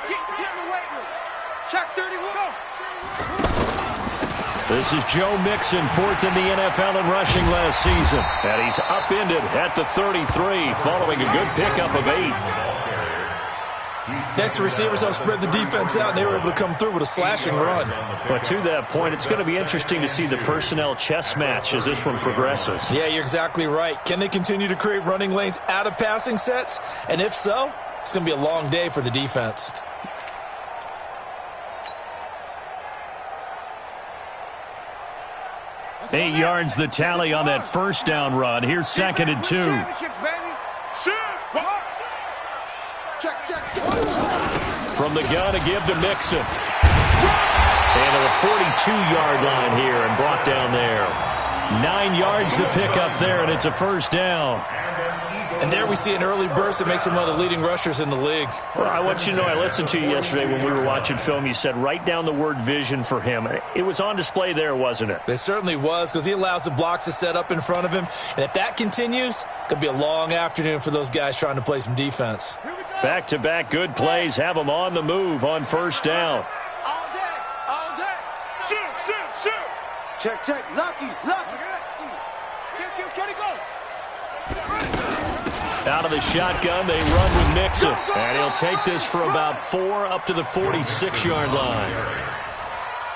Get in the weight room. Check 31. Go. This is Joe Mixon, fourth in the NFL in rushing last season. And he's upended at the 33 following a good pickup of 8. Next, the receivers helped spread the defense out, and they were able to come through with a slashing run. But to that point, it's going to be interesting to see the personnel chess match as this one progresses. Yeah, you're exactly right. Can they continue to create running lanes out of passing sets? And if so, it's going to be a long day for the defense. Eight yards the tally on that first down run. Here's second and 2. From the gun to give to Mixon. And to the 42-yard line here and brought down there. 9 yards to pick up there, and it's a first down. And there we see an early burst that makes him one of the leading rushers in the league. Well, I want you to know, I listened to you yesterday when we were watching film. You said write down the word vision for him. It was on display there, wasn't it? It certainly was, because he allows the blocks to set up in front of him. And if that continues, it could be a long afternoon for those guys trying to play some defense. Back-to-back good plays have them on the move on first down. All day. Shoot. Check. Lucky. Can he go? Out of the shotgun, they run with Mixon. And he'll take this for about 4 up to the 46-yard line.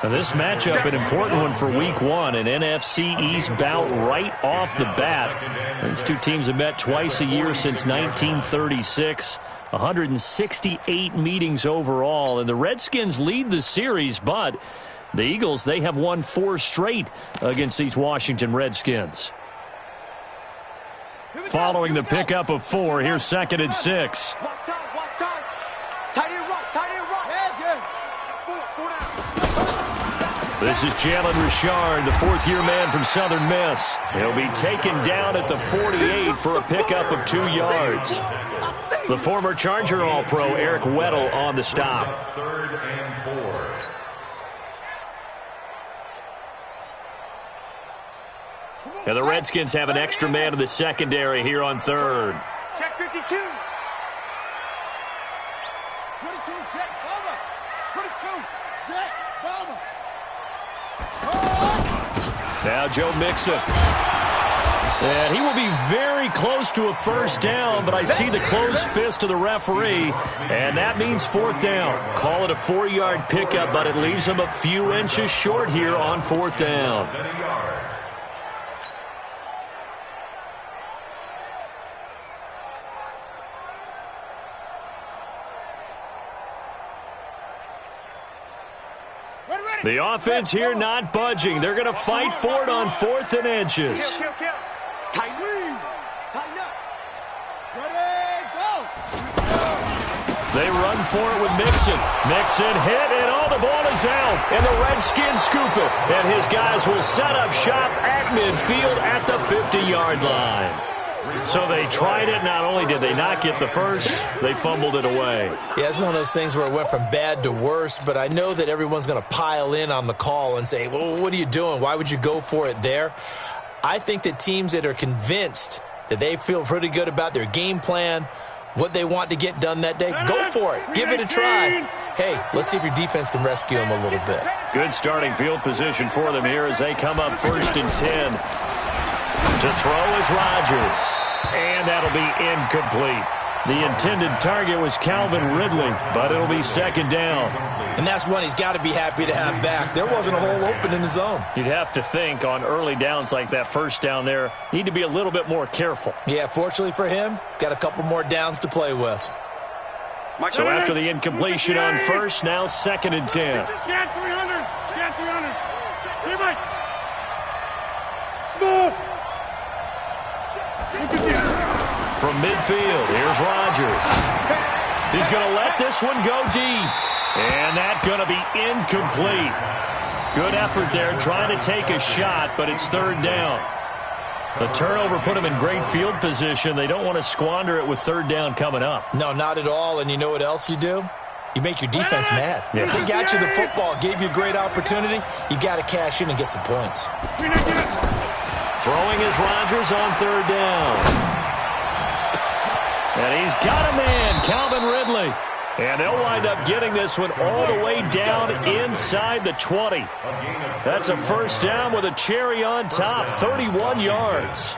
Now this matchup, an important one for Week 1, an NFC East bout right off the bat. These two teams have met twice a year since 1936. 168 meetings overall, and the Redskins lead the series, but the Eagles, they have won 4 straight against these Washington Redskins. Following the pickup of 4, here's second and 6. This is Jalen Richard, the fourth-year man from Southern Miss. He'll be taken down at the 48 for a pickup of 2 yards. The former Charger All-Pro Eric Weddle on the stop. Third and 4. And the Redskins have an extra man in the secondary here on third. Check 52. 22, check, Bama. 22, check, Bama. Now Joe Mixon. And he will be very close to a first down, but I see the closed fist of the referee, and that means fourth down. Call it a 4-yard pickup, but it leaves him a few inches short here on fourth down. The offense here not budging. They're going to fight for it on 4th and inches. Tighten up. Ready, go. They run for it with Mixon. Mixon hit, and the ball is out. And the Redskins scoop it. And his guys will set up shop at midfield at the 50-yard line. So they tried it. Not only did they not get the first, they fumbled it away. Yeah, it's one of those things where it went from bad to worse, but I know that everyone's going to pile in on the call and say, well, what are you doing? Why would you go for it there? I think that teams that are convinced that they feel pretty good about their game plan, what they want to get done that day, go for it. Give it a try. Hey, let's see if your defense can rescue them a little bit. Good starting field position for them here as they come up 1st and 10. To throw is Rodgers. And that'll be incomplete. The intended target was Calvin Ridley, but it'll be second down. And that's one he's got to be happy to have back. There wasn't a hole open in the zone. You'd have to think on early downs like that first down there, need to be a little bit more careful. Yeah, fortunately for him, got a couple more downs to play with. So after the incompletion on first, now 2nd and 10. Scan 300. Scan 300. Hey, Mike. Smooth. From midfield, here's Rodgers. He's going to let this one go deep. And that's going to be incomplete. Good effort there trying to take a shot, but it's 3rd down. The turnover put them in great field position. They don't want to squander it with 3rd down coming up. No, not at all. And you know what else you do? You make your defense mad. Yeah. They got you the football, gave you a great opportunity. You got to cash in and get some points. Throwing is Rodgers on 3rd down. And he's got a man, Calvin Ridley. And they'll wind up getting this one all the way down inside the 20. That's a first down with a cherry on top, 31 yards.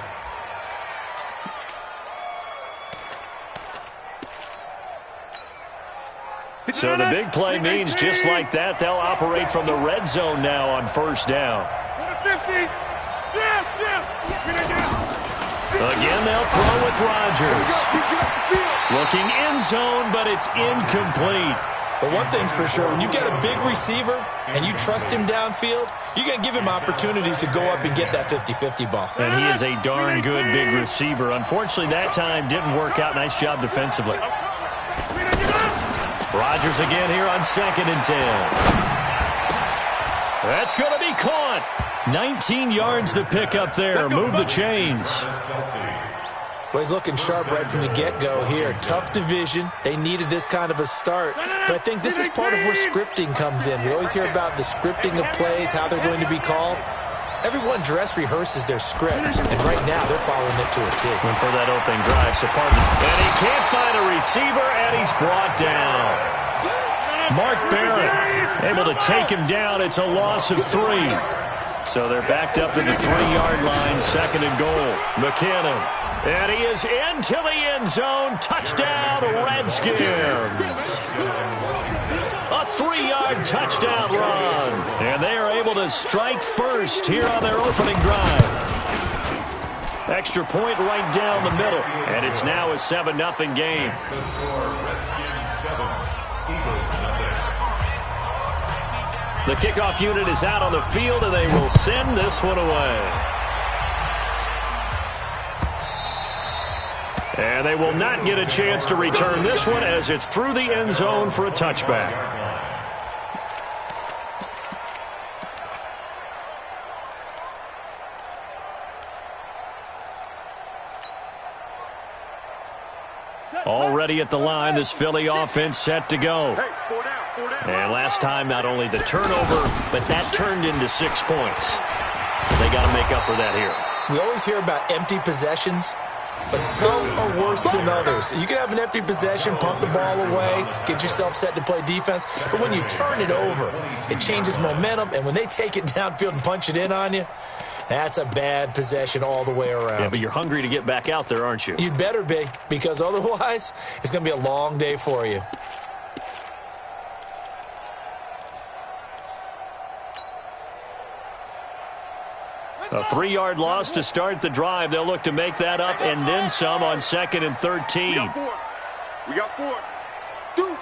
So the big play means just like that, they'll operate from the red zone now on first down. Again, they'll throw with Rodgers. Looking end zone, but it's incomplete. But one thing's for sure, when you get a big receiver and you trust him downfield, you're going to give him opportunities to go up and get that 50-50 ball. And he is a darn good big receiver. Unfortunately, that time didn't work out. Nice job defensively. Rodgers again here on 2nd and 10. That's going to be caught. 19 yards to pick up there. Move the chains. Well, he's looking sharp right from the get-go here. Tough division. They needed this kind of a start. But I think this is part of where scripting comes in. We always hear about the scripting of plays, how they're going to be called. Everyone dress rehearses their script, and right now they're following it to a T. Went for that opening drive, so pardon. And he can't find a receiver, and he's brought down. Mark Barrett able to take him down. It's a loss of 3. So they're backed up to the 3-yard line, 2nd and goal. McKinnon. And he is into the end zone. Touchdown, Redskins. A 3-yard touchdown run. And they are able to strike first here on their opening drive. Extra point right down the middle. And it's now a 7-0 game. The kickoff unit is out on the field, and they will send this one away. And they will not get a chance to return this one as it's through the end zone for a touchback. Already at the line, this Philly offense set to go. And last time, not only the turnover, but that turned into 6 points. They got to make up for that here. We always hear about empty possessions, but some are worse than others. You can have an empty possession, pump the ball away, get yourself set to play defense, but when you turn it over, it changes momentum, and when they take it downfield and punch it in on you, that's a bad possession all the way around. Yeah, but you're hungry to get back out there, aren't you? You'd better be, because otherwise, it's going to be a long day for you. A 3-yard loss to start the drive. They'll look to make that up and then some on 2nd and 13. We got 4. Deuce.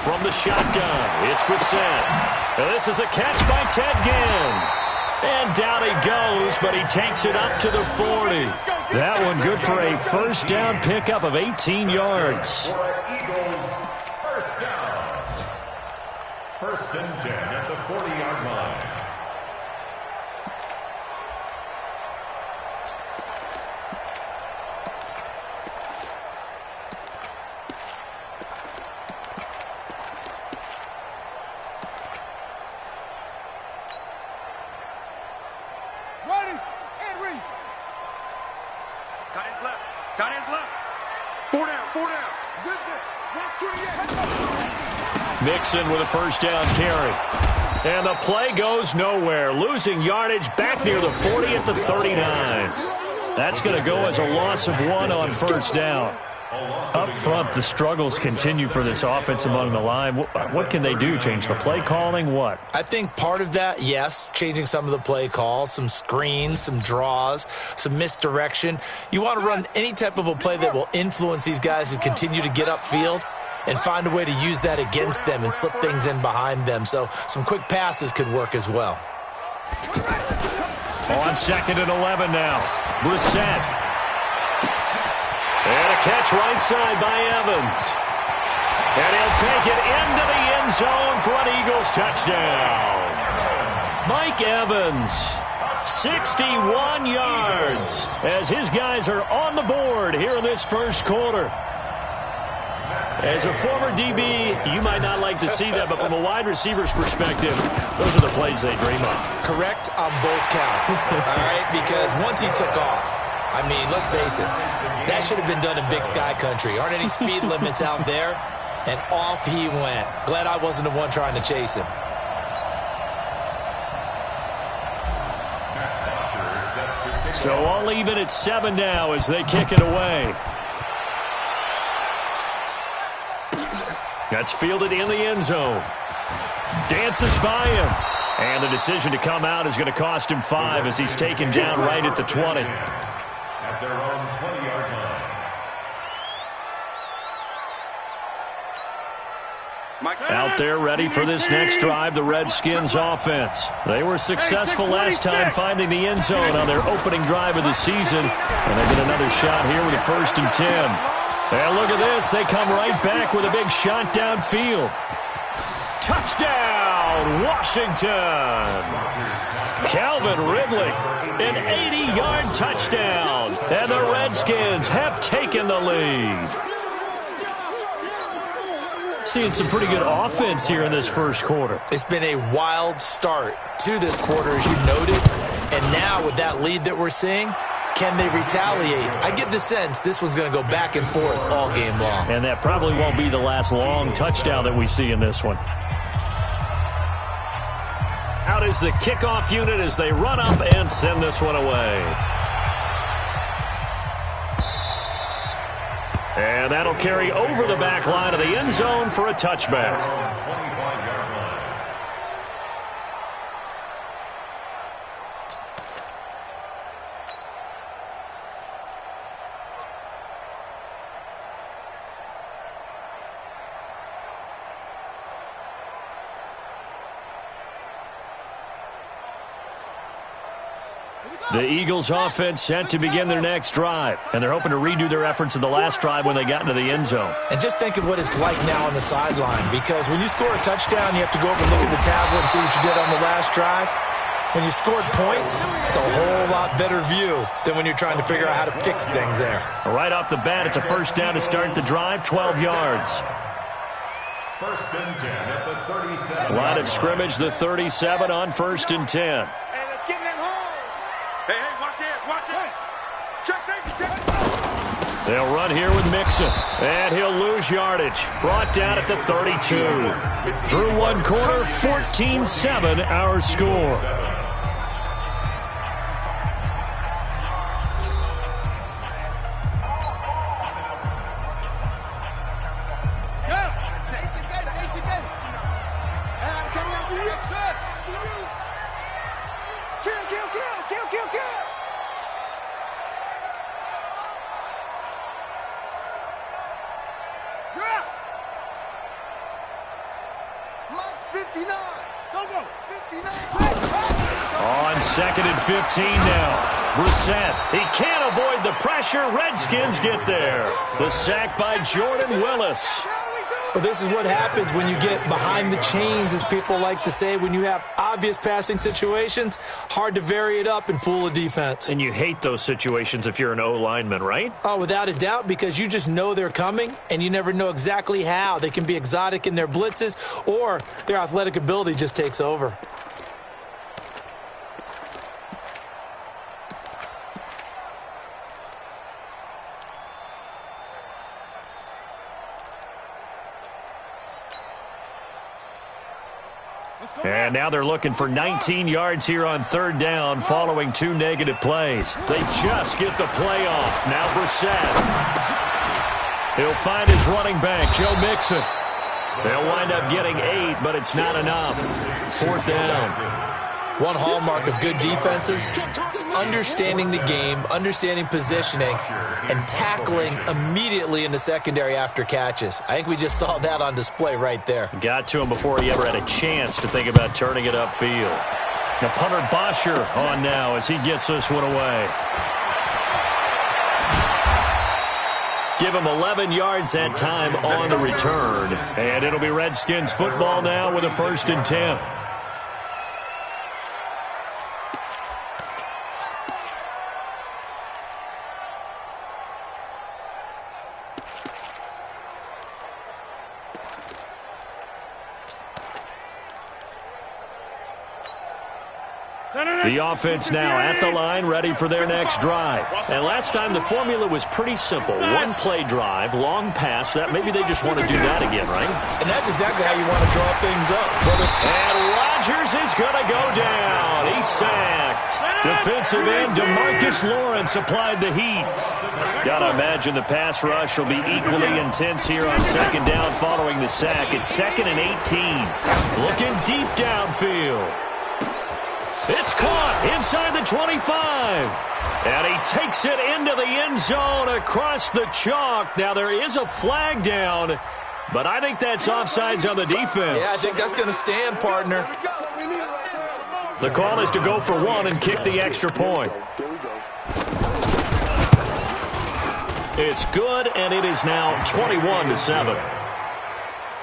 From the shotgun, it's Brissett. This is a catch by Ted Ginn. And down he goes, but he takes it up to the 40. That one good for a first down pickup of 18 yards. First and 10 at the 40-yard line. Ready, Henry. Got his left. 4 down. Zip it. 128. Mixon with a first down carry. And the play goes nowhere. Losing yardage back near the 40 at the 39. That's going to go as a loss of 1 on first down. Up front, the struggles continue for this offense among the line. What can they do? Change the play calling? What? I think part of that, yes, changing some of the play calls, some screens, some draws, some misdirection. You want to run any type of a play that will influence these guys to continue to get upfield and find a way to use that against them and slip things in behind them. So some quick passes could work as well. On 2nd and 11 now. Brissett. And a catch right side by Evans. And he'll take it into the end zone for an Eagles touchdown. Mike Evans, 61 yards as his guys are on the board here in this first quarter. As a former DB, you might not like to see that, but from a wide receiver's perspective, those are the plays they dream of. Correct on both counts, all right? Because once he took off, I mean, let's face it, that should have been done in Big Sky Country. Aren't any speed limits out there? And off he went. Glad I wasn't the one trying to chase him. So all even at 7 now as they kick it away. That's fielded in the end zone. Dances by him. And the decision to come out is going to cost him 5 as he's taken down right at the 20. At their own 20-yard line. Out there ready for this next drive, the Redskins offense. They were successful last time finding the end zone on their opening drive of the season. And they get another shot here with a 1st and 10. And look at this. They come right back with a big shot downfield. Touchdown, Washington. Calvin Ridley, an 80-yard touchdown. And the Redskins have taken the lead. Seeing some pretty good offense here in this first quarter. It's been a wild start to this quarter, as you noted. And now with that lead that we're seeing, can they retaliate? I get the sense this one's going to go back and forth all game long. And that probably won't be the last long touchdown that we see in this one. Out is the kickoff unit as they run up and send this one away. And that'll carry over the back line of the end zone for a touchback. The Eagles offense set to begin their next drive, and they're hoping to redo their efforts in the last drive when they got into the end zone. And just think of what it's like now on the sideline, because when you score a touchdown, you have to go over and look at the tablet and see what you did on the last drive. When you scored points, it's a whole lot better view than when you're trying to figure out how to fix things there. Right off the bat, it's a 1st down to start the drive, 12 yards. 1st and 10 at the 37. Line of scrimmage, the 37 on 1st and 10. Hey, let's get them holes. Hey, watch it, watch it. Check safety, check. They'll run here with Mixon, and he'll lose yardage. Brought down at the 32. Through one quarter, 14-7 our score. On 2nd and 15 now. Brissett, he can't avoid the pressure. Redskins get there. The sack by Jordan Willis. Well, this is what happens when you get behind the chains, as people like to say. When you have obvious passing situations, hard to vary it up and fool a defense. And you hate those situations if you're an O-lineman, right? Oh, without a doubt, because you just know they're coming, and you never know exactly how. They can be exotic in their blitzes, or their athletic ability just takes over. And now they're looking for 19 yards here on 3rd down following 2 negative plays. They just get the play off. Now Brissett. He'll find his running back, Joe Mixon. They'll wind up getting 8, but it's not enough. 4th down. One hallmark of good defenses is understanding the game, understanding positioning, and tackling immediately in the secondary after catches. I think we just saw that on display right there. Got to him before he ever had a chance to think about turning it upfield. Now punter Bosher on now as he gets this one away. Give him 11 yards that time on the return. And it'll be Redskins football now with a 1st and 10. The offense now at the line, ready for their next drive. And last time the formula was pretty simple. One play drive, long pass. That maybe they just want to do that again, right? And that's exactly how you want to draw things up. And Rodgers is going to go down. He's sacked. Defensive end DeMarcus Lawrence applied the heat. Got to imagine the pass rush will be equally intense here on second down following the sack. It's 2nd and 18. Looking deep downfield. It's caught inside the 25. And he takes it into the end zone across the chalk. Now, there is a flag down, but I think that's offsides on the defense. Yeah, I think that's going to stand, partner. The call is to go for one and kick the extra point. It's good, and it is now 21-7.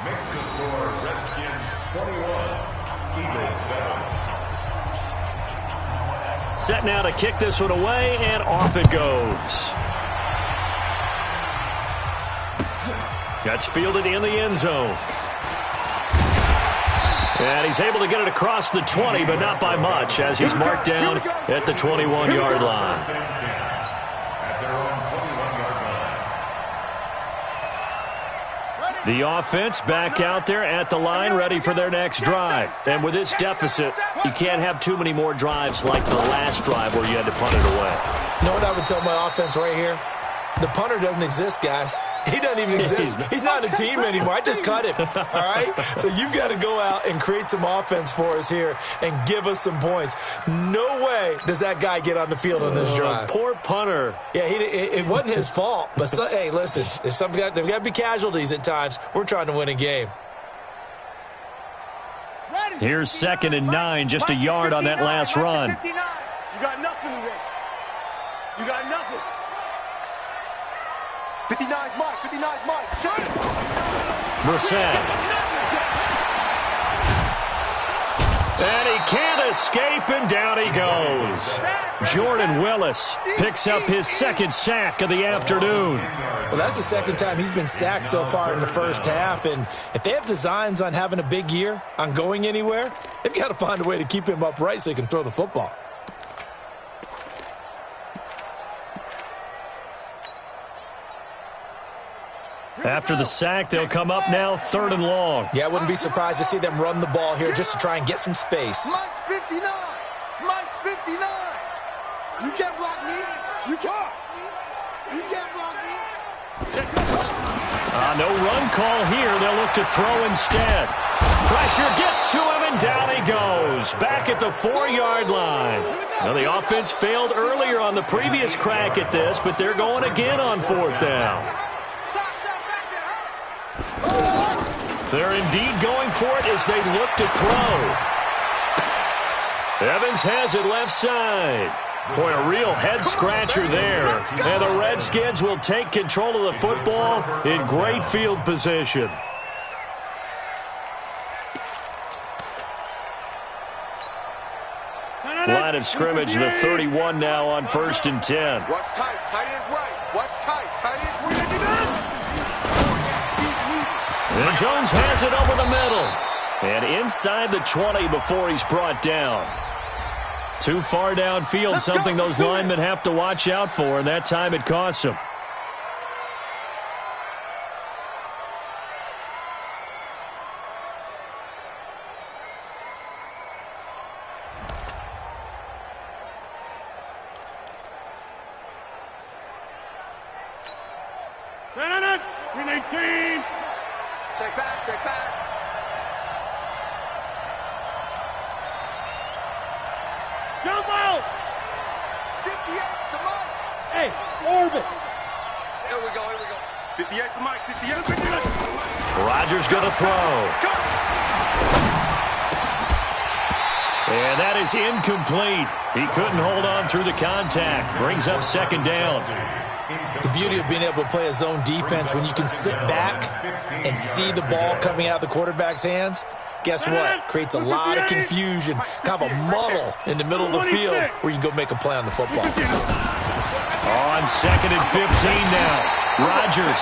Makes the score Redskins 21, Eagles 7. Set now to kick this one away, and off it goes. That's fielded in the end zone. And he's able to get it across the 20, but not by much, as he's marked down at the 21-yard line. The offense back out there at the line, ready for their next drive. And with this deficit, you can't have too many more drives like the last drive where you had to punt it away. You know what I would tell my offense right here? The punter doesn't exist, guys. He doesn't even exist. He's not a team anymore. I just cut him, all right? So you've got to go out and create some offense for us here and give us some points. No way does that guy get on the field on this drive. Poor punter. Yeah, it wasn't his fault. But, hey, listen, there's got to be casualties at times. We're trying to win a game. Here's 2nd and 9, just a yard on that last run. You got nothing today. You got nothing. 59's Mike. 59's Mike. Brissett. And he can't escape, and down he goes. Jordan Willis picks up his 2nd sack of the afternoon. Well, that's the 2nd time he's been sacked so far in the first half. And if they have designs on having a big year, on going anywhere, they've got to find a way to keep him upright so he can throw the football. After the sack, they'll come up now 3rd and long. Yeah, I wouldn't be surprised to see them run the ball here just to try and get some space. Mike's 59. Mike's 59. You can't block me. You can't. You can't block me. No run call here. They'll look to throw instead. Pressure gets to him, and down he goes. Back at the 4-yard line. Now, the offense failed earlier on the previous crack at this, but they're going again on 4th down. They're indeed going for it as they look to throw. Evans has it left side. Boy, a real head-scratcher there. And the Redskins will take control of the football in great field position. Line of scrimmage, the 31 now on 1st and 10. What's tight? Tight is right. What's tight? Tight is where. And Jones has it over the middle. And inside the 20 before he's brought down. Too far downfield, something those linemen have to watch out for, and that time it costs them. Check back, check back. Jump out! 58 to Mike. Hey, orbit. Here we go, here we go. 58 to Mike, 58. Rodgers going to throw. And that is incomplete. He couldn't hold on through the contact. Brings up 2nd down. The beauty of being able to play a zone defense when you can sit back and see the ball coming out of the quarterback's hands, guess what? Creates a lot of confusion, kind of a muddle in the middle of the field where you can go make a play on the football. On 2nd and 15 now. Rodgers.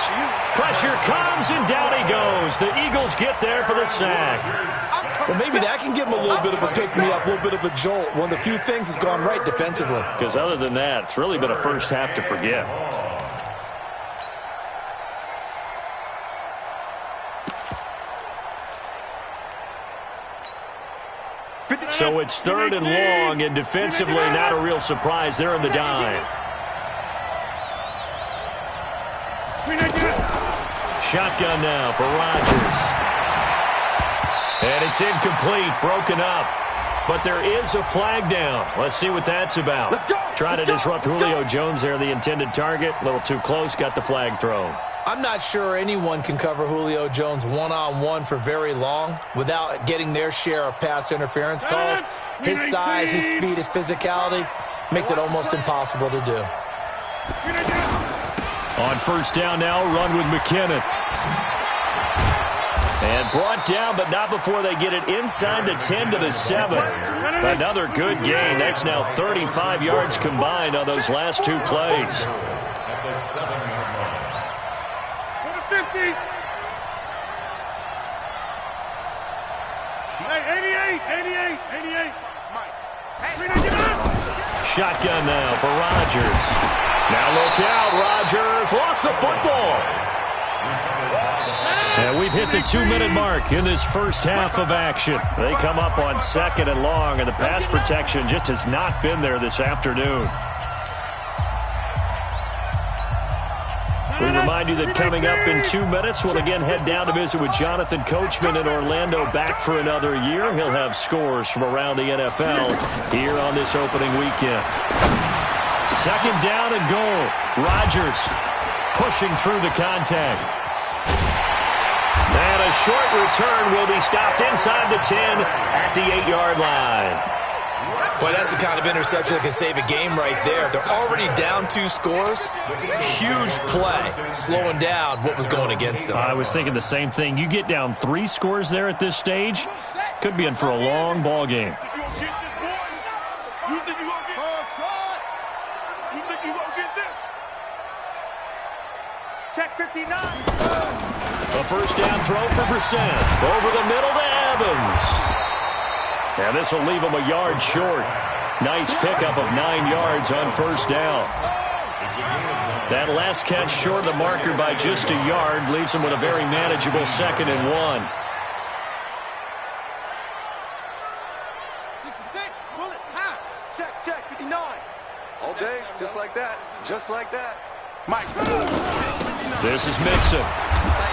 Pressure comes, and down he goes. The Eagles get there for the sack. Well, maybe that can give him a little bit of a pick-me-up, a little bit of a jolt. One of the few things that's gone right defensively. Because other than that, it's really been a first half to forget. So it's 3rd and long, and defensively not a real surprise. They're in the dime. Shotgun now for Rodgers. And it's incomplete, broken up. But there is a flag down. Let's see what that's about. Trying to disrupt Julio Jones there, the intended target. A little too close, got the flag thrown. I'm not sure anyone can cover Julio Jones one-on-one for very long without getting their share of pass interference calls. His size, his speed, his physicality makes it almost impossible to do. On first down now, run with McKinnon. And brought down, but not before they get it inside the 10 to the 7. Another good gain. That's now 35 yards combined on those last 2 plays. At the 7-yard line. 50. Hey, 88. Shotgun now for Rodgers. Now look out, Rodgers lost the football. And we've hit the 2-minute mark in this first half of action. They come up on 2nd and long, and the pass protection just has not been there this afternoon. We remind you that coming up in 2 minutes, we'll again head down to visit with Jonathan Coachman in Orlando, back for another year. He'll have scores from around the NFL here on this opening weekend. 2nd down and goal. Rodgers pushing through the contact. And a short return will be stopped inside the 10 at the 8-yard line. Boy, that's the kind of interception that can save a game right there. They're already down 2 scores. Huge play, slowing down what was going against them. I was thinking the same thing. You get down 3 scores there at this stage, could be in for a long ball game. Check 59. A first down throw for Brissett. Over the middle to Evans. And this will leave him a yard short. Nice pickup of 9 yards on first down. That last catch short of the marker by just a yard leaves him with a very manageable 2nd and 1. 66, bullet, high. Check, 59. All day, just like that. Mike. This is Mixon.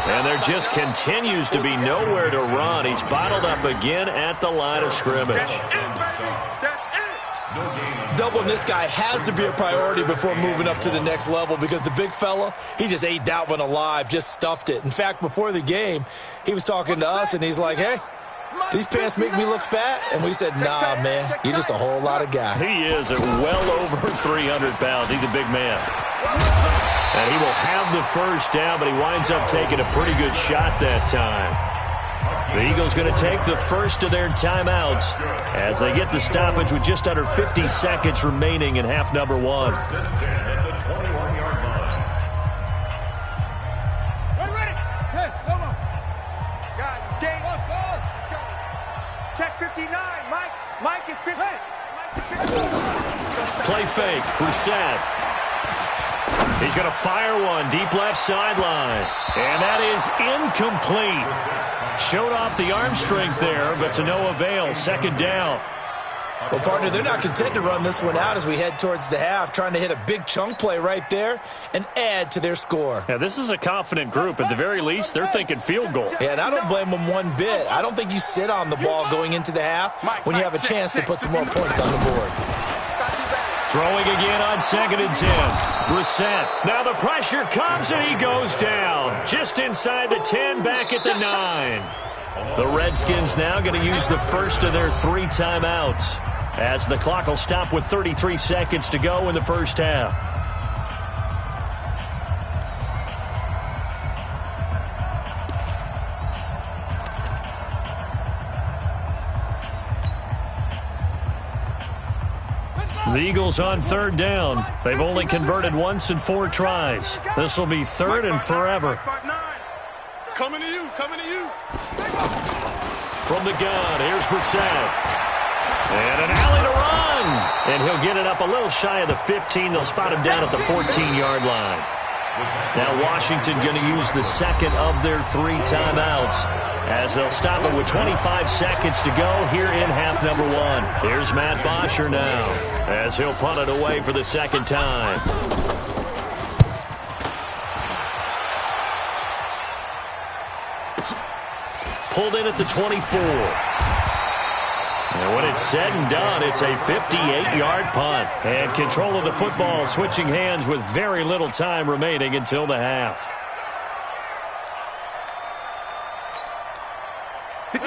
And there just continues to be nowhere to run. He's bottled up again at the line of scrimmage. Doubling this guy has to be a priority before moving up to the next level, because the big fella, he just ate that one alive, just stuffed it. In fact, before the game, he was talking to us, and he's like, hey, these pants make me look fat? And we said, nah, man, you're just a whole lot of guy. He is at well over 300 pounds. He's a big man. And he will have the first down, but he winds up taking a pretty good shot that time. The Eagles going to take the first of their timeouts as they get the stoppage with just under 50 seconds remaining in half number 1. Ready? Hey, come on. Guys, skate. Check 59. Mike is 50. Play fake. Brissett. He's going to fire one deep left sideline. And that is incomplete. Showed off the arm strength there, but to no avail. 2nd down. Well, partner, they're not content to run this one out as we head towards the half, trying to hit a big chunk play right there and add to their score. Yeah, this is a confident group. At the very least, they're thinking field goal. Yeah, and I don't blame them one bit. I don't think you sit on the ball going into the half when you have a chance to put some more points on the board. Throwing again on 2nd and 10. Brissett. Now the pressure comes and he goes down. Just inside the 10, back at the 9. The Redskins now going to use the first of their 3 timeouts as the clock will stop with 33 seconds to go in the first half. The Eagles on 3rd down. They've only converted once in 4 tries. This will be 3rd and forever. Coming to you. From the gun, here's Brissett. And an alley to run. And he'll get it up a little shy of the 15. They'll spot him down at the 14-yard line. Now Washington going to use the second of their 3 timeouts as they'll stop it with 25 seconds to go here in half number 1. Here's Matt Bosher now as he'll punt it away for the second time. Pulled in at the 24. And when it's said and done, it's a 58-yard punt. And control of the football switching hands with very little time remaining until the half.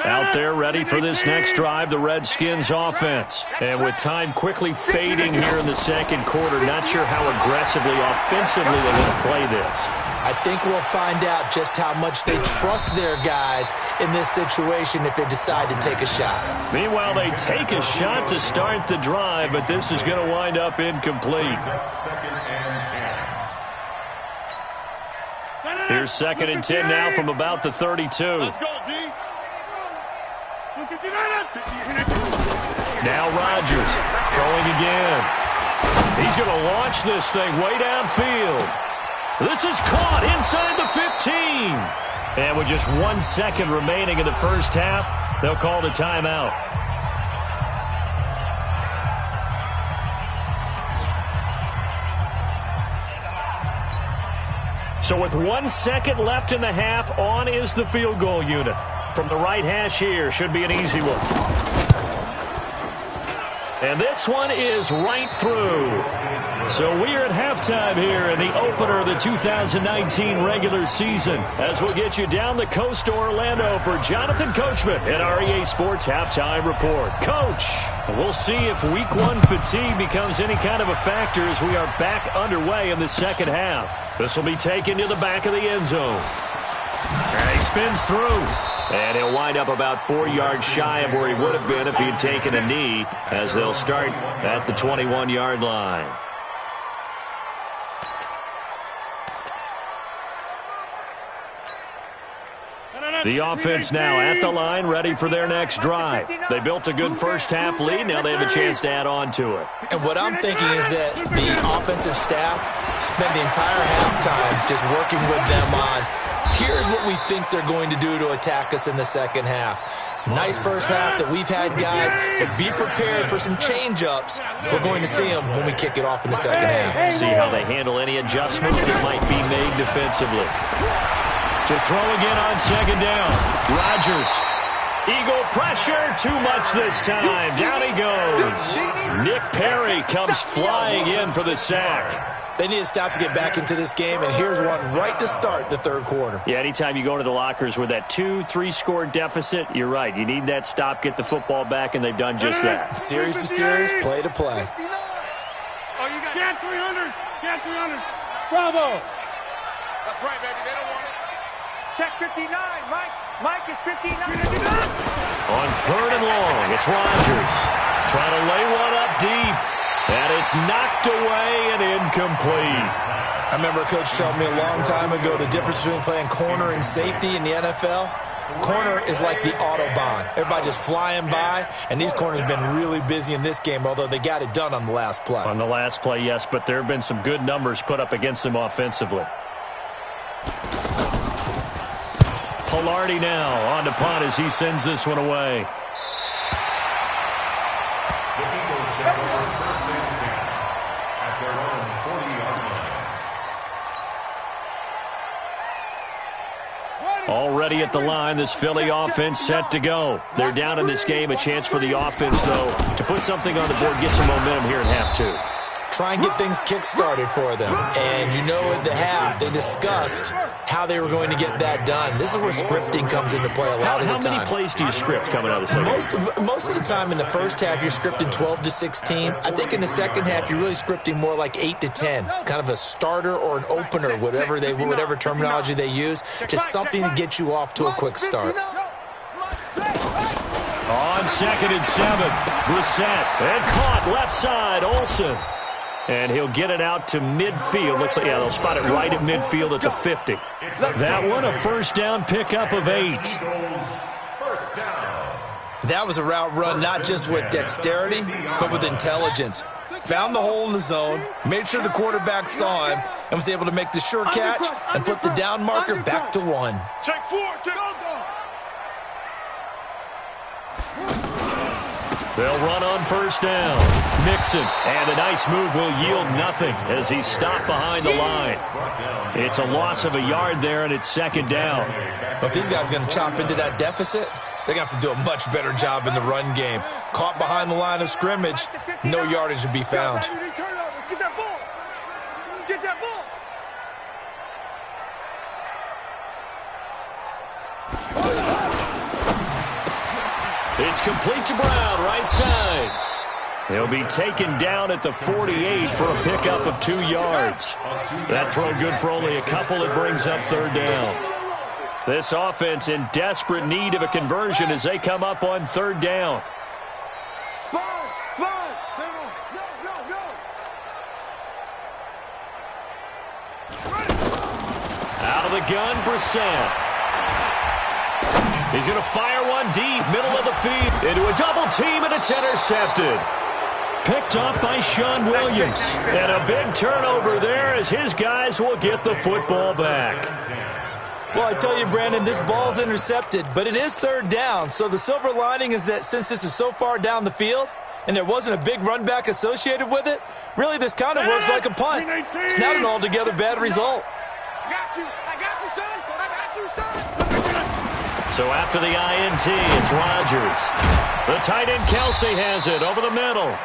Out there ready for this next drive, the Redskins offense. And with time quickly fading here in the second quarter, not sure how aggressively, offensively they're going to play this. I think we'll find out just how much they trust their guys in this situation if they decide to take a shot. Meanwhile, they take a shot to start the drive, but this is going to wind up incomplete. Here's 2nd and 10 now from about the 32. Let's go, D. Now Rodgers throwing again. He's going to launch this thing way downfield. This is caught inside the 15. And with just 1 second remaining in the first half, they'll call the timeout. So with 1 second left in the half, on is the field goal unit. From the right hash here, should be an easy one. And this one is right through. So we're at halftime here in the opener of the 2019 regular season as we'll get you down the coast to Orlando for Jonathan Coachman at our EA Sports Halftime Report. Coach, we'll see if Week 1 fatigue becomes any kind of a factor as we are back underway in the second half. This will be taken to the back of the end zone. And he spins through. And he'll wind up about 4 yards shy of where he would have been if he had taken a knee as they'll start at the 21-yard line. The offense now at the line, ready for their next drive. They built a good first-half lead. Now they have a chance to add on to it. And what I'm thinking is that the offensive staff spent the entire halftime just working with them on, here's what we think they're going to do to attack us in the second half. Nice first half that we've had, guys, but be prepared for some change-ups. We're going to see them when we kick it off in the second half. See how they handle any adjustments that might be made defensively. To throw again on second down. Rodgers. Eagle pressure. Too much this time. Down he goes. Nick Perry comes flying in for the sack. They need to stop to get back into this game, and here's one right to start the third quarter. Yeah, anytime you go to the lockers with that 2-3 score deficit, you're right. You need that stop, get the football back, and they've done just that. Series to series, play to play. Oh, you got 300. Get 300. Bravo. That's right, baby. They don't want it. Check 59. Mike is 59. On 3rd and long, it's Rodgers. Trying to lay one up deep. And it's knocked away and incomplete. I remember a coach telling me a long time ago the difference between playing corner and safety in the NFL. Corner is like the Autobahn. Everybody just flying by, and these corners have been really busy in this game, although they got it done on the last play. On the last play, yes, but there have been some good numbers put up against them offensively. Pilardi now on to punt as he sends this one away. Already at the line, this Philly offense set to go. They're down in this game. A chance for the offense, though, to put something on the board, get some momentum here in half 2. Try and get things kick-started for them. And you know at the half, they discussed how they were going to get that done. This is where scripting comes into play a lot of the time. How many plays do you script coming out of the second? Most of the time in the first half, you're scripting 12 to 16. I think in the second half, you're really scripting more like 8 to 10. Kind of a starter or an opener, whatever terminology they use. Just something to get you off to a quick start. On 2nd and 7, Brissett. And caught left side, Olsen. And he'll get it out to midfield. Looks like, yeah, they'll spot it right at midfield at the 50. That one, a first down pickup of 8. First down. That was a route run not just with dexterity, but with intelligence. Found the hole in the zone, made sure the quarterback saw him, and was able to make the sure catch and flip the down marker back to 1. Check 4. Check. They'll run on first down. Mixon, and a nice move will yield nothing as he's stopped behind the line. It's a loss of a yard there, and it's second down. But these guys are going to chop into that deficit. They're going to have to do a much better job in the run game. Caught behind the line of scrimmage, no yardage to be found. Get that ball. Get that ball. It's complete to Brown, right side. He'll be taken down at the 48 for a pickup of 2 yards. That throw good for only a couple. It brings up third down. This offense in desperate need of a conversion as they come up on third down. Sponge. No. Out of the gun, Brissett. He's going to fire one deep, middle of the field, into a double team, and it's intercepted. Picked up by Sean Williams. And a big turnover there as his guys will get the football back. Well, I tell you, Brandon, this ball's intercepted, but it is third down. So the silver lining is that since this is so far down the field and there wasn't a big run back associated with it, really this kind of works like a punt. It's not an altogether bad result. I got you, son. So after the INT, it's Rodgers. The tight end Kelsey has it over the middle.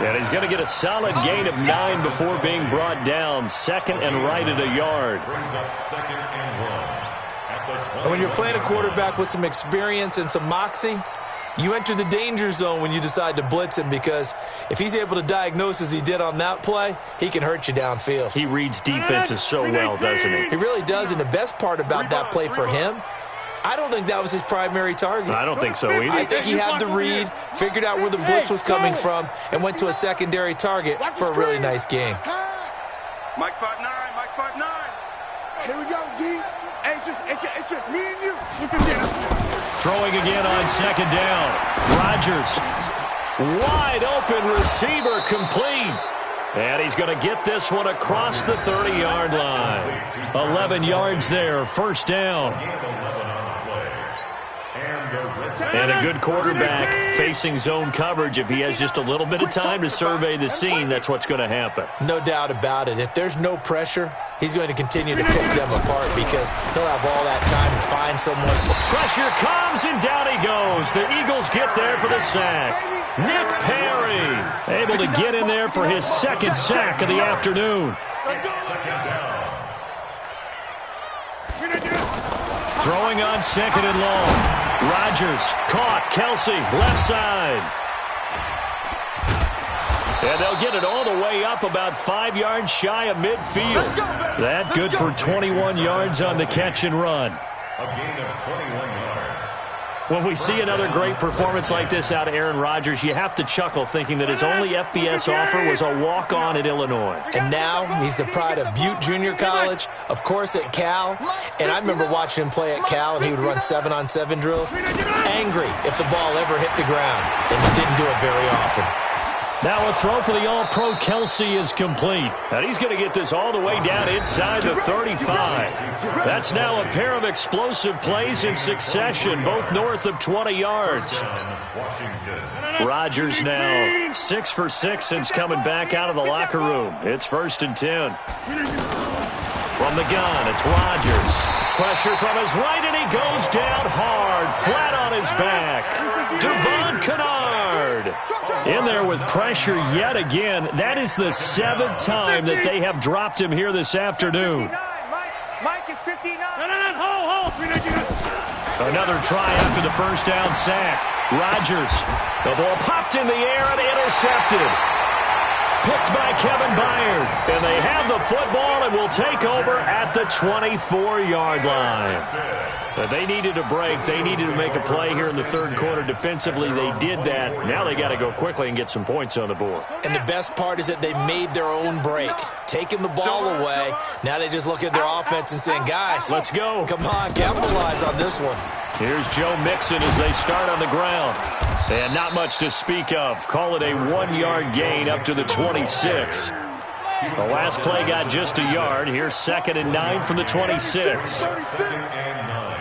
And he's going to get a solid gain of 9 before being brought down. Second and right at a yard. And when you're playing a quarterback with some experience and some moxie, you enter the danger zone when you decide to blitz him, because if he's able to diagnose as he did on that play, he can hurt you downfield. He reads defenses so well, doesn't he? He really does, and the best part about that play for him, I don't think that was his primary target. I don't think so either. I think he had the read, figured out where the blitz was coming from, and went to a secondary target for a really nice game. Mike 5'9", Mike 5'9". Here we go, D. Hey, it's just me and you. Throwing again on second down. Rodgers. Wide open receiver complete. And he's going to get this one across the 30-yard line. 11 yards there, first down. And a good quarterback facing zone coverage. If he has just a little bit of time to survey the scene, that's what's going to happen. No doubt about it. If there's no pressure, he's going to continue to pick them apart because he'll have all that time to find someone. Pressure comes, and down he goes. The Eagles get there for the sack. Nick Perry able to get in there for his second sack of the afternoon. Throwing on second and long. Rodgers caught. Kelsey left side. And they'll get it all the way up about 5 yards shy of midfield. That good for 21 yards on the catch and run. A gain of 21 yards. When we see another great performance like this out of Aaron Rodgers, you have to chuckle thinking that his only FBS offer was a walk-on at Illinois. And now he's the pride of Butte Junior College, of course at Cal. And I remember watching him play at Cal, and he would run 7-on-7 drills. Angry if the ball ever hit the ground, and he didn't do it very often. Now a throw for the All-Pro Kelsey is complete. And he's going to get this all the way down inside the 35. That's now a pair of explosive plays in succession, both north of 20 yards. Rodgers now 6 for 6 since coming back out of the locker room. It's first and 10. From the gun, it's Rodgers. Pressure from his right, and he goes down hard, flat on his back. Devon Kennard in there with pressure yet again. That is the 7th time that they have dropped him here this afternoon. Mike is 59. Another try after the first down sack. Rodgers, the ball popped in the air and intercepted. picked by Kevin Byard. And they have the football and will take over at the 24-yard line. But they needed a break. They needed to make a play here in the third quarter. Defensively, they did that. Now they got to go quickly and get some points on the board. And the best part is that they made their own break, taking the ball away. Now they just look at their offense and saying, guys, let's go. Come on, capitalize on this one. Here's Joe Mixon as they start on the ground. And not much to speak of. Call it a 1-yard gain up to the 26. The last play got just a yard. Here's 2nd and 9 from the 26. 2nd and 9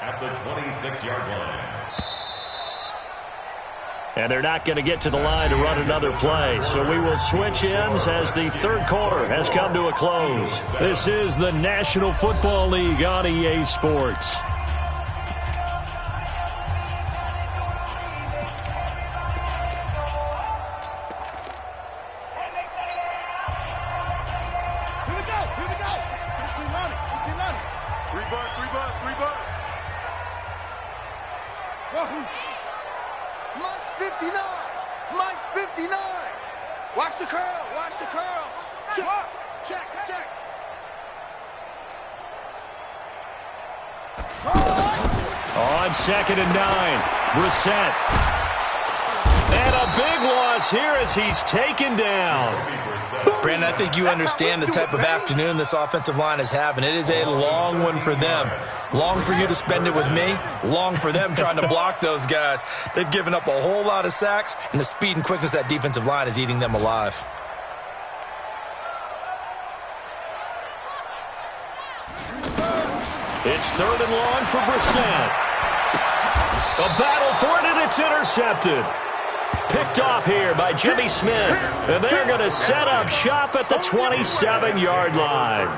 at the 26-yard line. And they're not going to get to the line to run another play. So we will switch ends as the third quarter has come to a close. This is the National Football League on EA Sports. Watch the curl. Watch the curls. Check. On 2nd and 9, Brissett. And a big loss here as he's taken down. Brandon, I think you understand the type of afternoon this offensive line is having. It is a long one for them. Long for you to spend it with me. Long for them trying to block those guys. They've given up a whole lot of sacks, and the speed and quickness of that defensive line is eating them alive. It's 3rd and long for Brissett. A battle for it, and it's intercepted. Picked off here by Jimmy Smith. And they're going to set up shop at the 27-yard line.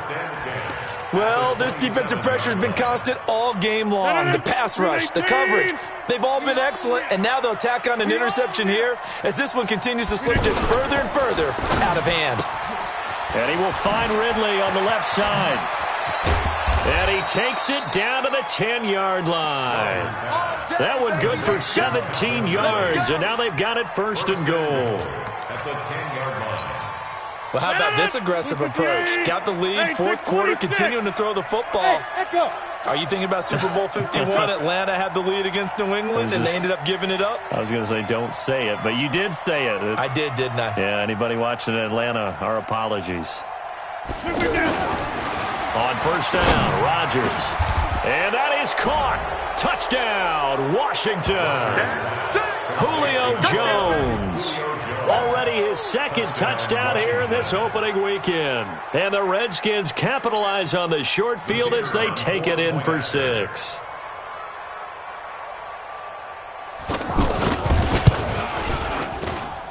Well, this defensive pressure has been constant all game long. The pass rush, the coverage, they've all been excellent, and now they'll tack on an interception here as this one continues to slip just further and further out of hand. And he will find Ridley on the left side. And he takes it down to the 10-yard line. That one good for 17 yards, and now they've got it 1st and goal. At the 10-yard line. Well, how about this aggressive approach? Got the lead, 4th quarter, continuing to throw the football. Are you thinking about Super Bowl 51? Atlanta had the lead against New England, and they ended up giving it up? I was going to say don't say it, but you did say it. I did, didn't I? Yeah, anybody watching Atlanta, our apologies. On 1st down, Rodgers. And that is caught. Touchdown, Washington. Julio Jones. Already his 2nd touchdown here in this opening weekend. And the Redskins capitalize on the short field as they take it in for 6.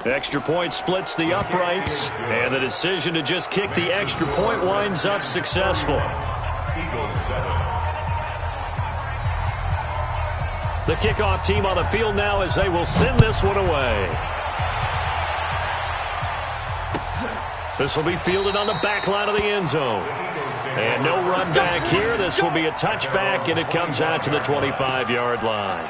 Extra point splits the uprights, and the decision to just kick the extra point winds up successful. The kickoff team on the field now as they will send this one away. This will be fielded on the back line of the end zone. And no run back here. This will be a touchback, and it comes out to the 25-yard line.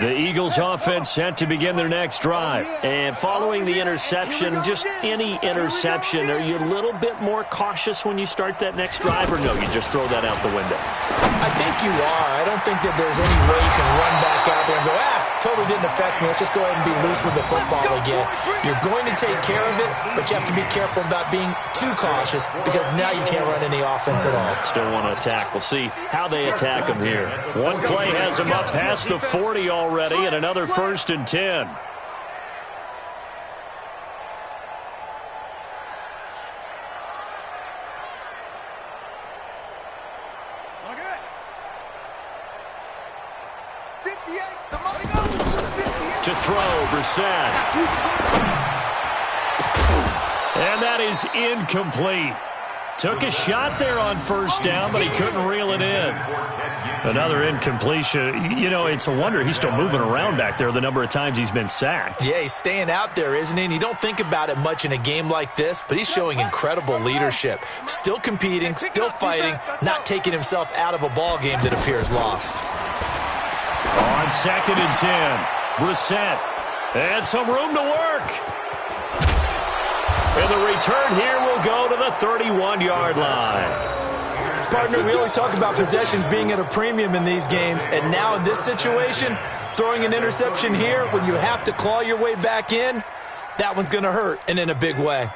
The Eagles offense set to begin their next drive. And following the interception, just any interception, are you a little bit more cautious when you start that next drive, or no, you just throw that out the window? I think you are. I don't think that there's any way you can run back out there and go, totally didn't affect me. Let's just go ahead and be loose with the football again. You're going to take care of it, but you have to be careful about being too cautious because now you can't run any offense at all. Still want to attack. We'll see how they attack them here. One play has them up past the 40 already, and another 1st and 10. To throw, Brissett. And that is incomplete. Took a shot there on 1st down, but he couldn't reel it in. Another incompletion. You know, it's a wonder he's still moving around back there the number of times he's been sacked. Yeah, he's staying out there, isn't he? And you don't think about it much in a game like this, but he's showing incredible leadership. Still competing, still fighting, not taking himself out of a ball game that appears lost. On 2nd and 10, Brissett. And some room to work. And the return here will go to the 31-yard line. Partner, we always talk about possessions being at a premium in these games, and now in this situation, throwing an interception here when you have to claw your way back in, that one's going to hurt, and in a big way.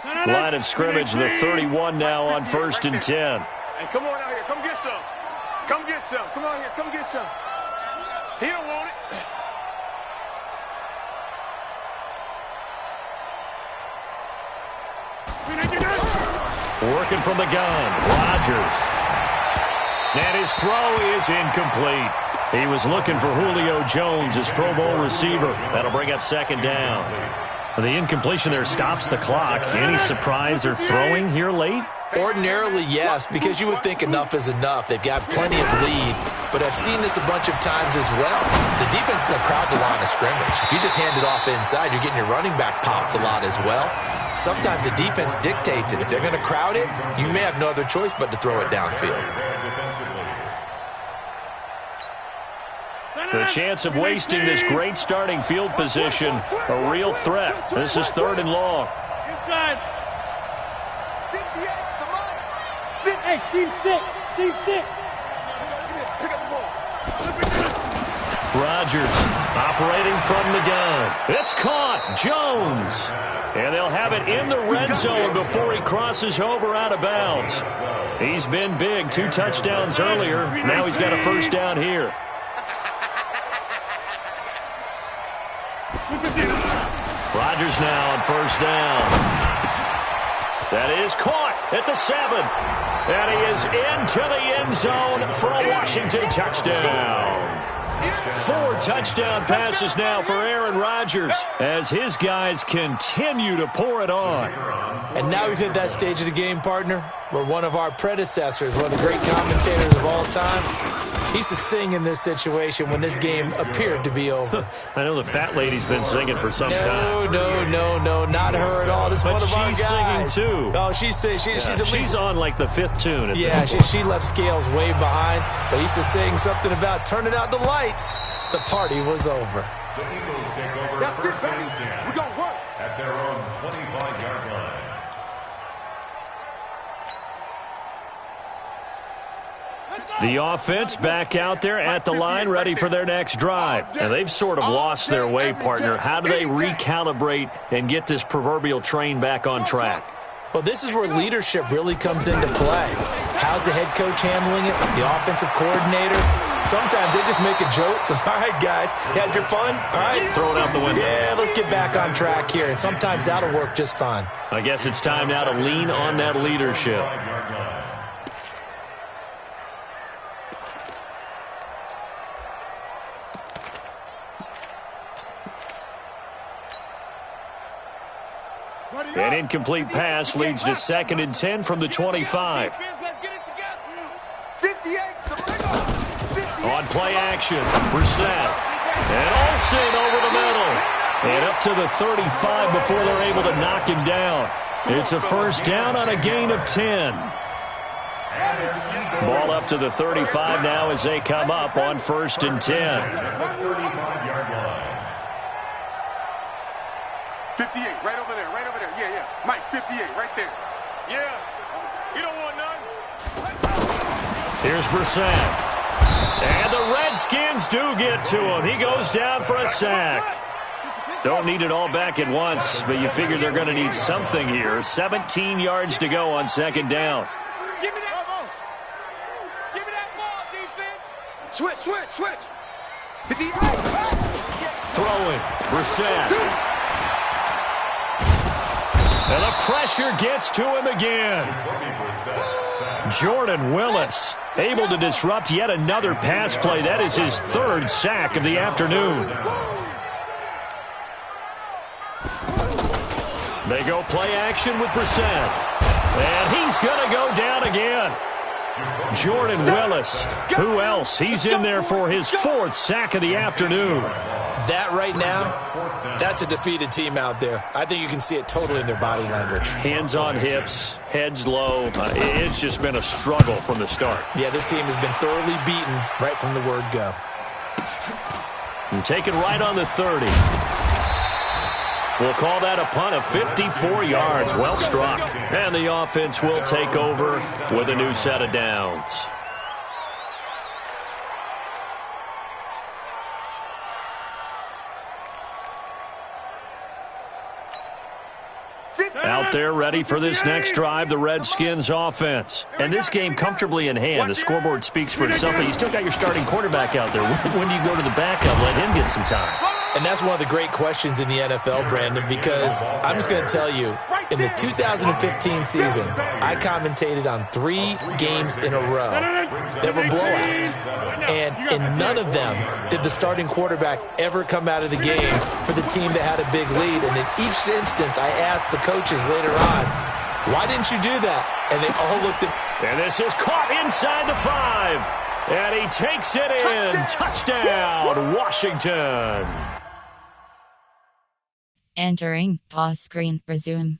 Line of scrimmage, the 31 now on 1st and 10. Hey, come on out here. Come get some. Come get some. Come on here. Come get some. He don't want it. Working from the gun, Rodgers. And his throw is incomplete. He was looking for Julio Jones, his Pro Bowl receiver. That'll bring up 2nd down. The incompletion there stops the clock. Any surprise they're throwing here late? Ordinarily, yes, because you would think enough is enough. They've got plenty of lead, but I've seen this a bunch of times as well. The defense is going to crowd the line of scrimmage. If you just hand it off inside, you're getting your running back popped a lot as well. Sometimes the defense dictates it. If they're going to crowd it, you may have no other choice but to throw it downfield. The chance of wasting this great starting field position, a real threat. This is 3rd and long. Inside. 58 the money. Hey, team 6. Team 6. Pick up the ball. Rodgers operating from the gun. It's caught. Jones. And they'll have it in the red zone before he crosses over out of bounds. He's been big. 2 touchdowns earlier. Now he's got a 1st down here. Rodgers now on 1st down. That is caught at the 7th. And he is into the end zone for a Washington touchdown. 4 touchdown passes now for Aaron Rodgers as his guys continue to pour it on. And now we've hit that stage of the game, partner, where one of our predecessors, one of the great commentators of all time, he used to sing in this situation when this game appeared to be over. I know the fat lady's been singing for some time. No, not her at all. This is one of our guys. She's singing too. Oh, she's at least... She's on like the 5th tune. Yeah, she left Scales way behind, but he used to sing something about turning out the lights. The party was over. The Eagles take over 1st and 10. We're going to work. At their own 25-yard line. The offense back out there at the line, ready for their next drive. And they've sort of lost their way, partner. How do they recalibrate and get this proverbial train back on track? Well, this is where leadership really comes into play. How's the head coach handling it? The offensive coordinator? Sometimes they just make a joke. All right, guys, you had your fun? All right. Throw it out the window. Yeah, let's get back on track here. And sometimes that'll work just fine. I guess it's time now to lean on that leadership. An incomplete pass leads to 2nd and 10 from the 25. 58. On play action, Brissett. And Olsen over the middle. And up to the 35 before they're able to knock him down. It's a 1st down on a gain of 10. Ball up to the 35 now as they come up on 1st and 10. 58, right over there. Yeah. Mike, 58, right there. Yeah. You don't want none. Here's Brissett. And the Redskins do get to him. He goes down for a sack. Don't need it all back at once, but you figure they're going to need something here. 17 yards to go on 2nd down. Give me that ball. Give me that ball, defense. Switch. 58. Throwing. Brissett. And the pressure gets to him again. Jordan Willis able to disrupt yet another pass play. That is his 3rd sack of the afternoon. They go play action with Brissett. And he's going to go down again. Jordan Willis. Who else? He's in there for his 4th sack of the afternoon. That right now, that's a defeated team out there. I think you can see it totally in their body language. Hands on hips, heads low. It's just been a struggle from the start. Yeah, this team has been thoroughly beaten right from the word go. And taken right on the 30. We'll call that a punt of 54 yards. Well struck. And the offense will take over with a new set of downs. Out there ready for this next drive, the Redskins offense. And this game comfortably in hand. The scoreboard speaks for itself, but you still got your starting quarterback out there. When do you go to the backup, let him get some time? And that's one of the great questions in the NFL, Brandon, because I'm just going to tell you, in the 2015 season, I commentated on 3 games in a row that were blowouts. And in none of them did the starting quarterback ever come out of the game for the team that had a big lead. And in each instance, I asked the coaches later on, why didn't you do that? And they all looked at me. And this is caught inside the 5. And he takes it in. Touchdown, Washington. Entering pause screen, resume.